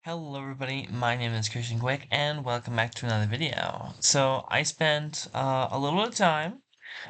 Hello everybody, my name is Christian Quick and welcome back to another video. So I spent a little bit of time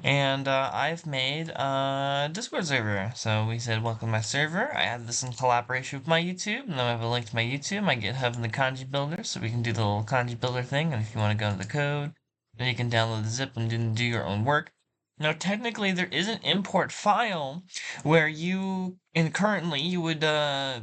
and I've made a Discord server. So we said welcome to my server. I added this in collaboration with my YouTube, and then I have a link to my YouTube, my GitHub, and the kanji builder, so we can do the little kanji builder thing. And if you want to go into the code, then you can download the zip and do your own work. Now technically there is an import file where currently you would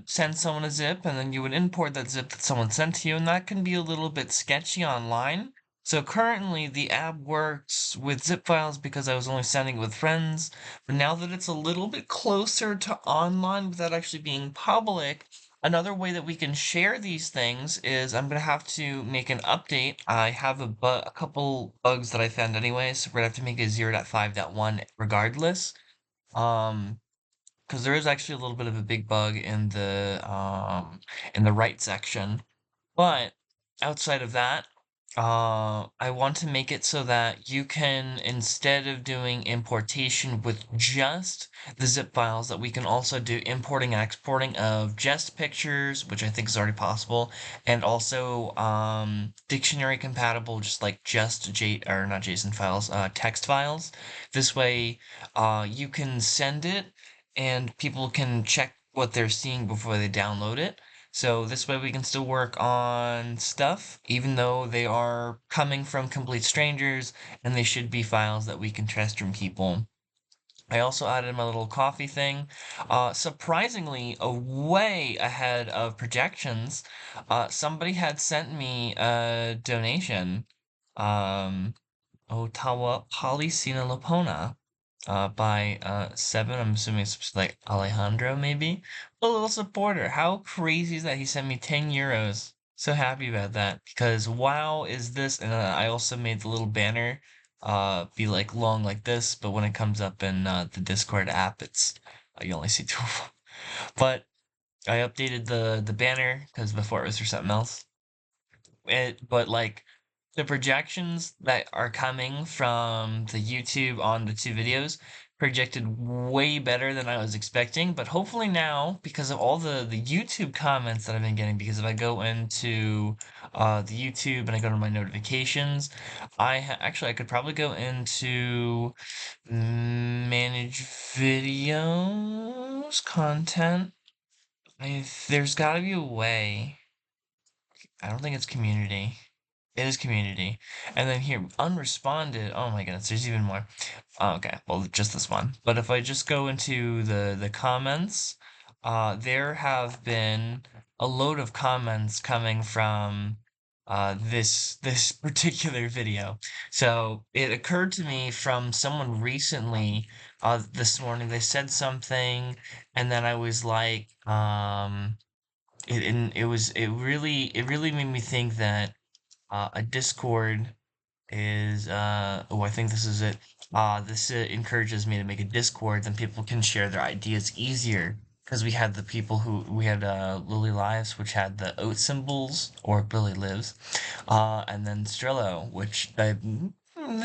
send someone a zip and then you would import that zip that someone sent to you, and that can be a little bit sketchy online. So currently the app works with zip files because I was only sending it with friends, but now that it's a little bit closer to online without actually being public, another way that we can share these things is I'm gonna have to make an update. I have a couple bugs that I found anyway, so we're gonna have to make a 0.5.1 regardless. Because there is actually a little bit of a big bug in the right section. But outside of that, I want to make it so that you can, instead of doing importation with just the zip files, that we can also do importing and exporting of just pictures, which I think is already possible, and also dictionary compatible, just like or not JSON files, text files. This way, you can send it, and people can check what they're seeing before they download it. So this way we can still work on stuff, even though they are coming from complete strangers, and they should be files that we can trust from people. I also added my little coffee thing. Surprisingly, way ahead of projections, somebody had sent me a donation. Otawa Polycina Lapona by Seven. I'm assuming it's like Alejandro, maybe. A little supporter. How crazy is that? He sent me 10 euros. So happy about that because wow, is this? And I also made the little banner be like long like this, but when it comes up in the Discord app, it's you only see two of them. But I updated the banner because before it was for something else. But like the projections that are coming from the YouTube on the two videos projected way better than I was expecting. But hopefully now, because of all the YouTube comments that I've been getting, because if I go into the YouTube and I go to my notifications, actually I could probably go into manage videos, content. There's got to be a way. I don't think it's community. It is community. And then here, unresponded. Oh my goodness, there's even more. Oh, okay, well, just this one. But if I just go into the comments, there have been a load of comments coming from this particular video. So it occurred to me from someone recently this morning. They said something, and then I was like, it really made me think that a Discord is I think this is it. This encourages me to make a Discord, then people can share their ideas easier. Because we had the people who we had Lily Lives, which had the oat symbols, or Lily Lives, and then Strillo, which they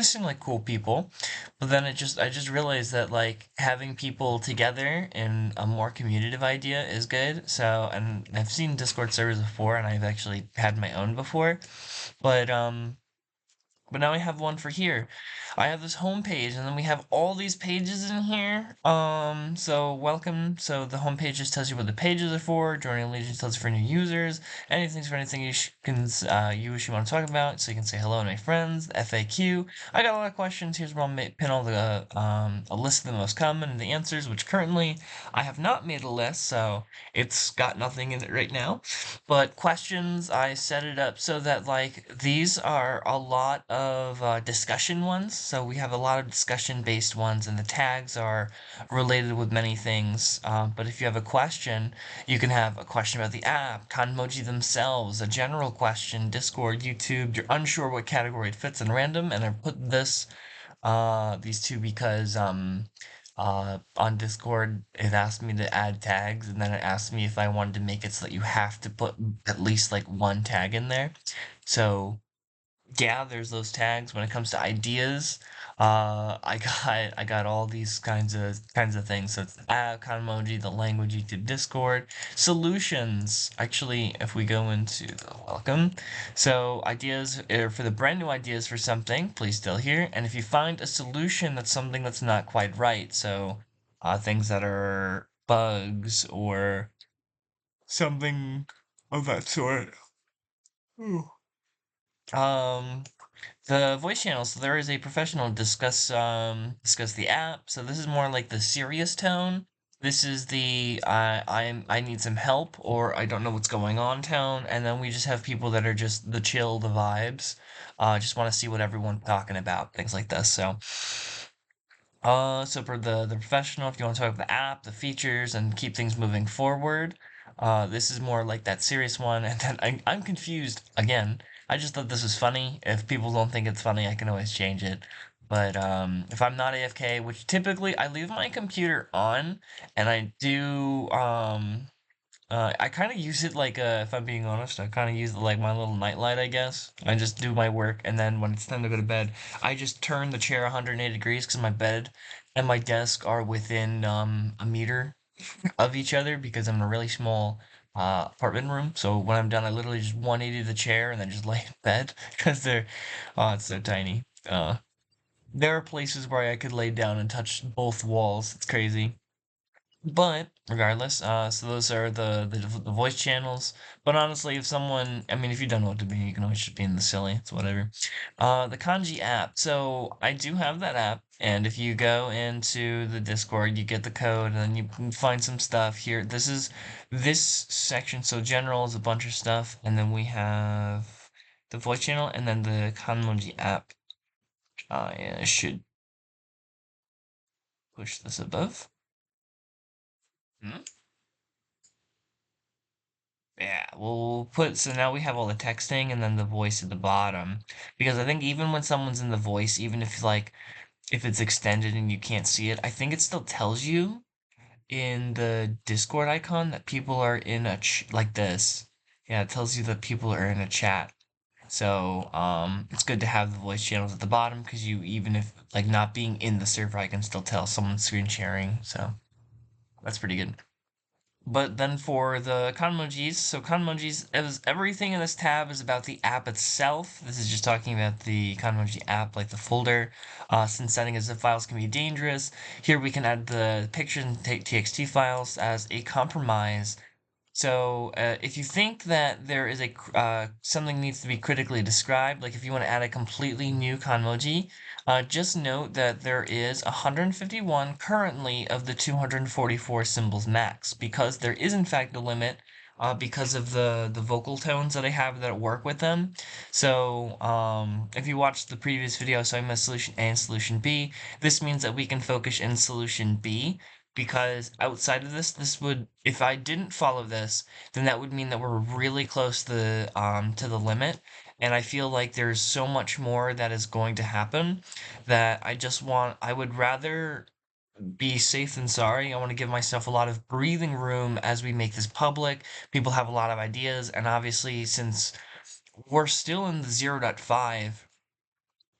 seem like cool people. But then I just realized that like having people together in a more communicative idea is good. So, and I've seen Discord servers before, and I've actually had my own before. But but now I have one for here. I have this home page, and then we have all these pages in here. So welcome. So the home page just tells you what the pages are for. Joining Allegiance tells you for new users. Anything's for anything you wish you want to talk about. So you can say hello to my friends. The FAQ. I got a lot of questions. Here's where I'll pin all the a list of the most common and the answers, which currently I have not made a list, so it's got nothing in it right now. But questions, I set it up so that like these are a lot of discussion ones. So we have a lot of discussion based ones, and the tags are related with many things. But if you have a question, you can have a question about the app, Kanmoji themselves, a general question, Discord, YouTube. You're unsure what category it fits in random, and I put these two because on Discord it asked me to add tags, and then it asked me if I wanted to make it so that you have to put at least like one tag in there. So yeah, there's those tags. When it comes to ideas, I got all these kinds of things. So it's Kanmoji, the language, YouTube, Discord, solutions. Actually, if we go into the welcome, so ideas for the brand new ideas for something, please still here. And if you find a solution that's something that's not quite right, so things that are bugs or something of that sort. Ooh. Um, the voice channel. So there is a professional discuss the app. So this is more like the serious tone. This is the I need some help or I don't know what's going on tone. And then we just have people that are just the chill, the vibes. Just want to see what everyone's talking about, things like this. So for the professional, if you want to talk about the app, the features, and keep things moving forward, this is more like that serious one. And then I'm confused again. I just thought this was funny. If people don't think it's funny, I can always change it. But if I'm not AFK, which typically I leave my computer on, and I do I kind of use it like, if I'm being honest, I kind of use it like my little nightlight, I guess. I just do my work, and then when it's time to go to bed, I just turn the chair 180 degrees because my bed and my desk are within a meter of each other because I'm in a really small apartment room. So when I'm done, I literally just 180 the chair and then just lay in bed because it's so tiny. There are places where I could lay down and touch both walls. It's crazy. But regardless, so those are the voice channels. But honestly, if someone, I mean, if you don't know what to be, you can always just be in the silly. It's whatever. The Kanji app. So I do have that app, and if you go into the Discord, you get the code, and then you can find some stuff here. This section. So general is a bunch of stuff, and then we have the voice channel, and then the Kanmoji app. I should push this above. Hmm? Yeah, we'll put so now we have all the texting and then the voice at the bottom. Because I think even when someone's in the voice, even if like if it's extended and you can't see it, I think it still tells you in the Discord icon that people are in a ch like this. Yeah, it tells you that people are in a chat. So, it's good to have the voice channels at the bottom because you even if like not being in the server, I can still tell someone's screen sharing. So that's pretty good. But then for the kanmojis, so kanmojis, everything in this tab is about the app itself. This is just talking about the kanmoji app, like the folder. Since sending as zip files can be dangerous, here we can add the pictures and txt files as a compromise. So if you think that there is something needs to be critically described, like if you want to add a completely new kanmoji, just note that there is 151 currently of the 244 symbols max, because there is in fact a limit because of the vocal tones that I have that work with them. So if you watched the previous video, so I'm a solution A and solution B, this means that we can focus in solution B because outside of this would, if I didn't follow this, then that would mean that we're really close to the limit. And I feel like there's so much more that is going to happen that I would rather be safe than sorry. I want to give myself a lot of breathing room as we make this public. People have a lot of ideas, and obviously, since we're still in the 0.5,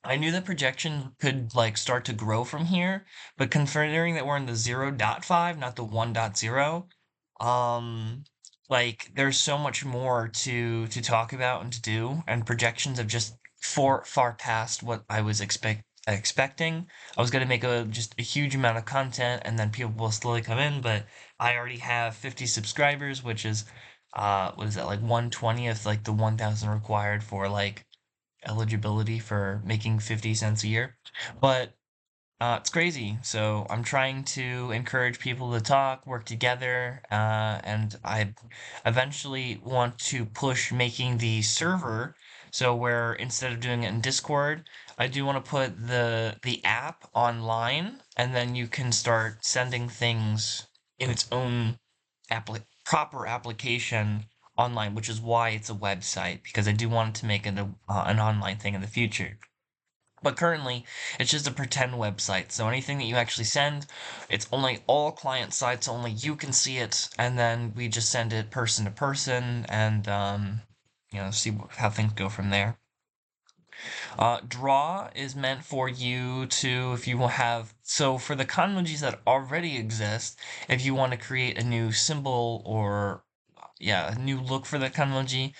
I knew that projection could like start to grow from here, but considering that we're in the 0.5, not the 1.0, um, like there's so much more to talk about and to do, and projections have just far past what I was expecting. I was gonna make just a huge amount of content, and then people will slowly come in, but I already have 50 subscribers, which is what is that, like 1/20th, like the 1,000 required for like eligibility for making 50 cents a year. But it's crazy. So I'm trying to encourage people to talk, work together, and I eventually want to push making the server. So where instead of doing it in Discord, I do want to put the app online, and then you can start sending things in its own proper application online, which is why it's a website, because I do want to make it an online thing in the future. But currently, it's just a pretend website. So anything that you actually send, it's only all client side, so only you can see it, and then we just send it person to person, and see how things go from there. Draw is meant for you to, if you have, so for the kanjis that already exist, if you want to create a new symbol or, yeah, a new look for the kanji,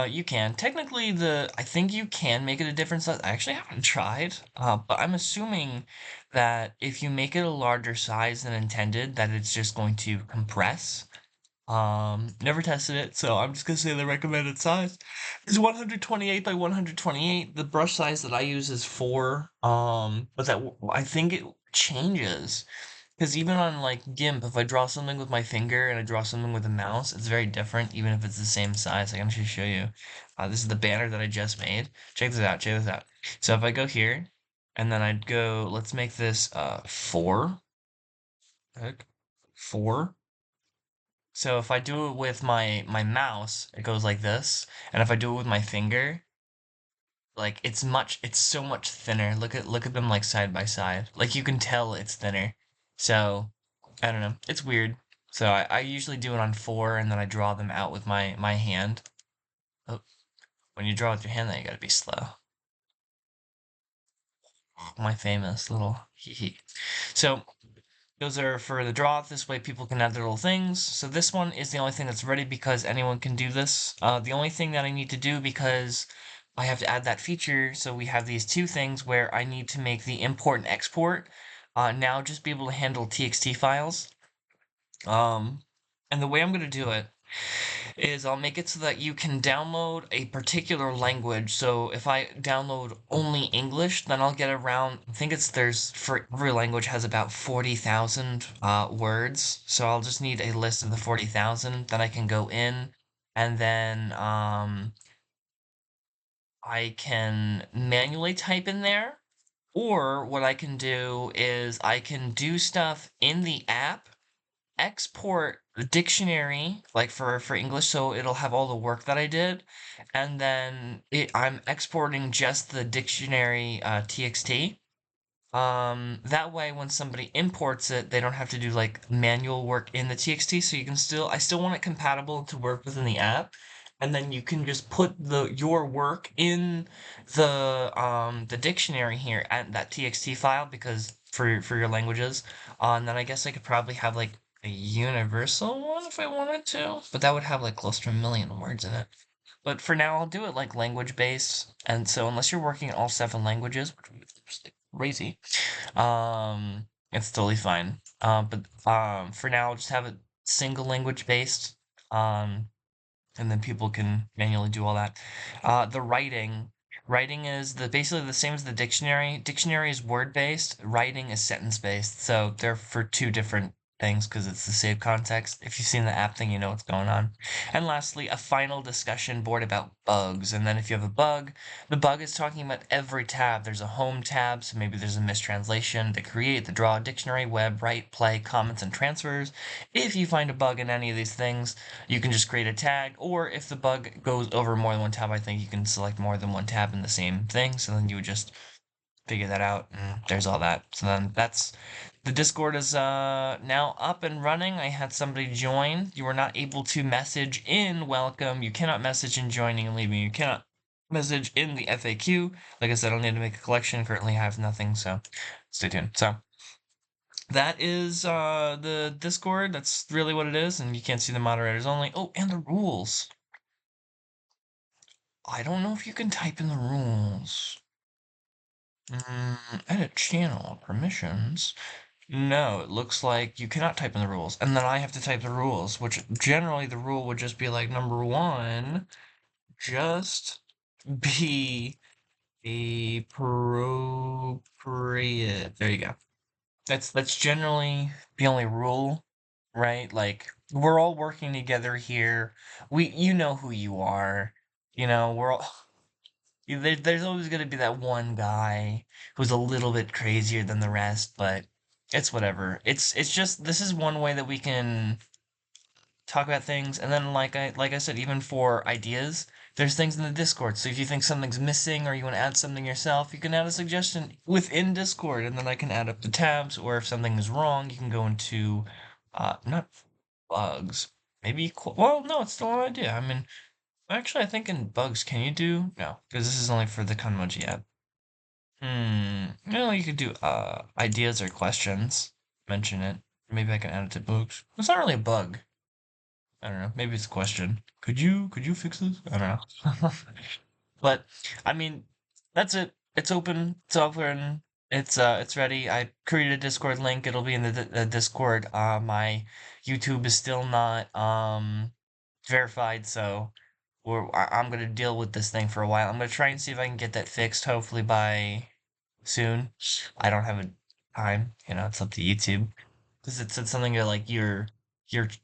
you can. Technically, I think you can make it a different size. I actually haven't tried, but I'm assuming that if you make it a larger size than intended, that it's just going to compress. Never tested it, so I'm just gonna say the recommended size is 128 by 128. The brush size that I use is 4. But I think it changes because even on like GIMP, if I draw something with my finger and I draw something with a mouse, it's very different, even if it's the same size. I can actually show you. This is the banner that I just made. Check this out. Check this out. So if I go here, and then I'd go, let's make this 4. Heck, 4. So if I do it with my mouse, it goes like this, and if I do it with my finger, like it's so much thinner. Look at them like side by side. Like you can tell it's thinner. So I don't know. It's weird. So I usually do it on 4, and then I draw them out with my hand. Oh, when you draw with your hand, then you gotta be slow. My famous little hee hee. So those are for the draw. This way people can add their little things. So this one is the only thing that's ready because anyone can do this. The only thing that I need to do because I have to add that feature. So we have these two things where I need to make the import and export. Now just be able to handle TXT files. And the way I'm going to do it is I'll make it so that you can download a particular language. So if I download only English, then I'll get around, I think for every language has about 40,000 words. So I'll just need a list of the 40,000 that I can go in, and then I can manually type in there. Or what I can do is I can do stuff in the app, export the dictionary like for English, so it'll have all the work that I did, and then I'm exporting just the dictionary txt. That way when somebody imports it, they don't have to do like manual work in the txt, so I still want it compatible to work within the app, and then you can just put your work in the dictionary here at that txt file because for your languages. And then I guess I could probably have like a universal one if I wanted to, but that would have like close to 1 million words in it. But for now, I'll do it like language based. And so unless you're working in all 7 languages, which would be just, like, crazy, it's totally fine. But for now, I'll just have it single language based. Um, and then people can manually do all that. The writing is basically the same as the dictionary. Dictionary is word based. Writing is sentence based. So they're for two different things because it's the same context. If you've seen the app thing, you know what's going on. And lastly, a final discussion board about bugs. And then if you have a bug, the bug is talking about every tab. There's a home tab, so maybe there's a mistranslation, the create, the draw, dictionary, web, write, play, comments, and transfers. If you find a bug in any of these things, you can just create a tag, or if the bug goes over more than one tab, I think you can select more than one tab in the same thing. So then you would just figure that out, and there's all that. So then the Discord is now up and running. I had somebody join. You were not able to message in welcome. You cannot message in joining and leaving. You cannot message in the FAQ. Like I said, I'll need to make a collection. Currently I have nothing, so stay tuned. So that is the Discord. That's really what it is, and you can't see the moderators only. Oh, and the rules. I don't know if you can type in the rules. Edit channel permissions. No, it looks like you cannot type in the rules, and then I have to type the rules, which generally the rule would just be like number 1, just be appropriate. There you go. That's generally the only rule, right? Like we're all working together here. You know who you are. We're all there's always going to be that one guy who's a little bit crazier than the rest, but it's whatever. It's just this is one way that we can talk about things, and then like I said, even for ideas, there's things in the Discord. So if you think something's missing or you want to add something yourself, you can add a suggestion within Discord, and then I can add up the tabs. Or if something is wrong, you can go into not bugs, maybe well, no, it's still an idea. I mean, Actually, I think in bugs, can you do? No, because this is only for the Kanmoji app. No, you could do ideas or questions. Mention it. Maybe I can add it to bugs. It's not really a bug. I don't know. Maybe it's a question. Could you fix this? I don't know. But I mean, that's it. It's open. It's open. It's ready. I created a Discord link. It'll be in the Discord. My YouTube is still not verified, so I'm gonna deal with this thing for a while. I'm gonna try and see if I can get that fixed. Hopefully by soon. I don't have a time. It's up to YouTube because it said something like your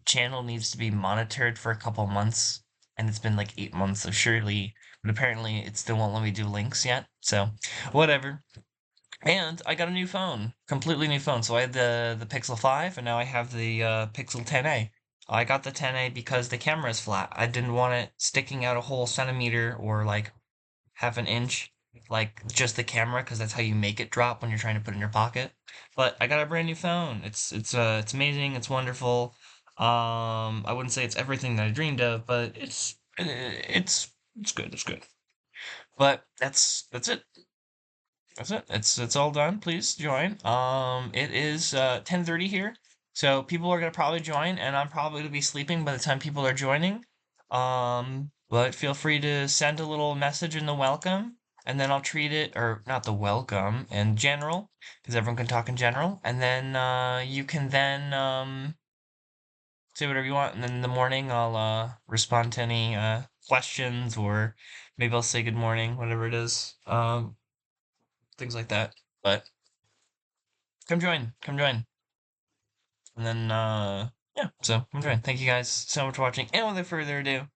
channel needs to be monitored for a couple months, and it's been like 8 months, so surely, but apparently it still won't let me do links yet. So whatever. And I got a new phone, completely new phone. So I had the Pixel 5, and now I have the Pixel 10a. I got the 10a because the camera is flat. I didn't want it sticking out a whole centimeter or like half an inch, like just the camera, because that's how you make it drop when you're trying to put it in your pocket. But I got a brand new phone. It's amazing. It's wonderful. I wouldn't say it's everything that I dreamed of, but it's good. It's good. But that's it. That's it. It's all done. Please join. It is 10:30 here, so people are gonna probably join, and I'm probably gonna be sleeping by the time people are joining. But feel free to send a little message in the welcome, and then I'll treat it, or not the welcome, in general, because everyone can talk in general, and then you can then say whatever you want, and then in the morning I'll respond to any questions, or maybe I'll say good morning, whatever it is. Things like that. But come join. And then yeah, so come join. Thank you guys so much for watching. And without further ado,